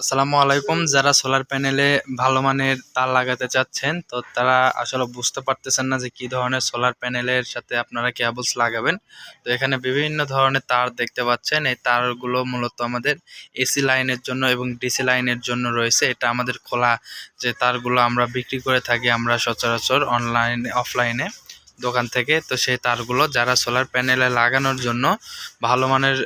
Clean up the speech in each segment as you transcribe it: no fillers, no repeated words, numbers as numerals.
আসসালামু আলাইকুম। যারা সোলার প্যানেলে ভালো মানের তার লাগাতে চাচ্ছেন, তো তারা আসলে বুঝতে পারতেছেন না যে কি ধরনের সোলার প্যানেলের সাথে আপনারা কেবলস লাগাবেন। তো এখানে বিভিন্ন ধরনের তার দেখতে পাচ্ছেন। এই তারগুলো মূলত আমাদের এসি লাইনের জন্য এবং ডিসি লাইনের জন্য রয়েছে। এটা আমাদের খোলা যে তারগুলো আমরা বিক্রি করে থাকি আমরা সচরাচর অনলাইনে অফলাইনে দোকান থেকে। তো সেই তারগুলো যারা সোলার প্যানেলে লাগানোর জন্য ভালো মানের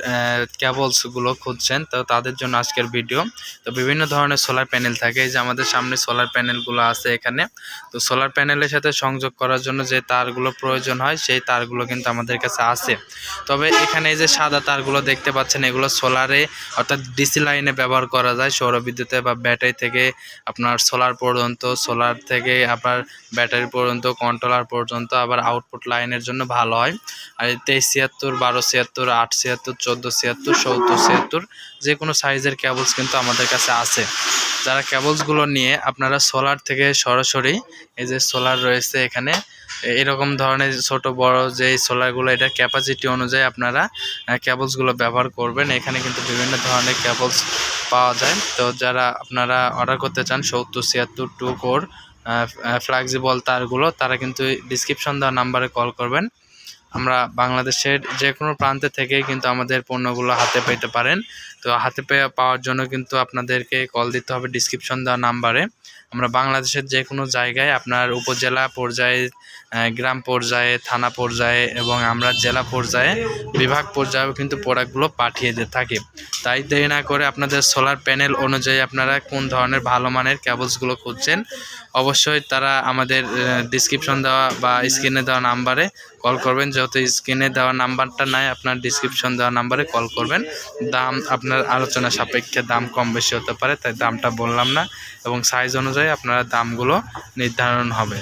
কেবলসগুলো খুঁজছেন, তো তাদের জন্য আজকের ভিডিও। তো বিভিন্ন ধরনের সোলার প্যানেল থাকে, এই যে আমাদের সামনে সোলার প্যানেলগুলো আছে এখানে। তো সোলার প্যানেলের সাথে সংযোগ করার জন্য যে তারগুলো প্রয়োজন হয় সেই তারগুলো কিন্তু আমাদের কাছে আছে। তবে এখানে এই যে সাদা তারগুলো দেখতে পাচ্ছেন, এগুলো সোলারে অর্থাৎ ডিসি লাইনে ব্যবহার করা যায়, সৌরবিদ্যুতে বা ব্যাটারি থেকে আপনার সোলার পর্যন্ত, সোলার থেকে আপনার ব্যাটারি পর্যন্ত, কন্ট্রোলার পর্যন্ত, আবার আউটপুট লাইনের জন্য ভালো হয়। আর 2376, 1276, 876, 1476, 7076 যে কোনো সাইজের কেবলস কিন্তু আমাদের কাছে আছে। যারা কেবলসগুলো নিয়ে আপনারা সোলার থেকে সরাসরি, এই যে সোলার রয়েছে এখানে এরকম ধরনের ছোট বড় যে সোলারগুলো, এটা ক্যাপাসিটি অনুযায়ী আপনারা কেবলসগুলো ব্যবহার করবেন। এখানে কিন্তু বিভিন্ন ধরনের কেবলস পাওয়া যায়। তো যারা আপনারা অর্ডার করতে চান 7076 2 কোর ফ্লেক্সিবল তারগুলো, তারা কিন্তু ডিসক্রিপশন দেওয়া নাম্বারে কল করবেন। আমরা বাংলাদেশের যে কোনো প্রান্তে থেকেই কিন্তু আমাদের পণ্যগুলো হাতে পেতে পারেন। তো হাতে পাওয়ার জন্য কিন্তু আপনাদেরকে কল দিতে হবে ডিসক্রিপশন দেওয়া নাম্বারে। আমরা বাংলাদেশের যে কোনো জায়গায় আপনার উপজেলা পর্যায়ে, গ্রাম পর্যায়ে, থানা পর্যায়ে এবং আমরা জেলা পর্যায়ে, বিভাগ পর্যায়েও কিন্তু প্রোডাক্টগুলো পাঠিয়ে দিয়ে থাকি। তাই দেরি না করে আপনাদের সোলার প্যানেল অনুযায়ী আপনারা কোন ধরনের ভালো মানের কেবলসগুলো খুঁজছেন, অবশ্যই তারা আমাদের ডিসক্রিপশন দেওয়া বা স্ক্রিনে দেওয়া নাম্বারে কল করবেন। যেহেতু স্ক্রিনে দেওয়া নাম্বারটা নাই, আপনার ডিসক্রিপশন দেওয়া নাম্বারে কল করবেন। দাম আপনার আলোচনা সাপেক্ষে দাম কম বেশি হতে পারে, তাই দামটা বললাম না, এবং সাইজ অনুযায়ী আপনারা দামগুলো নির্ধারণ হবে।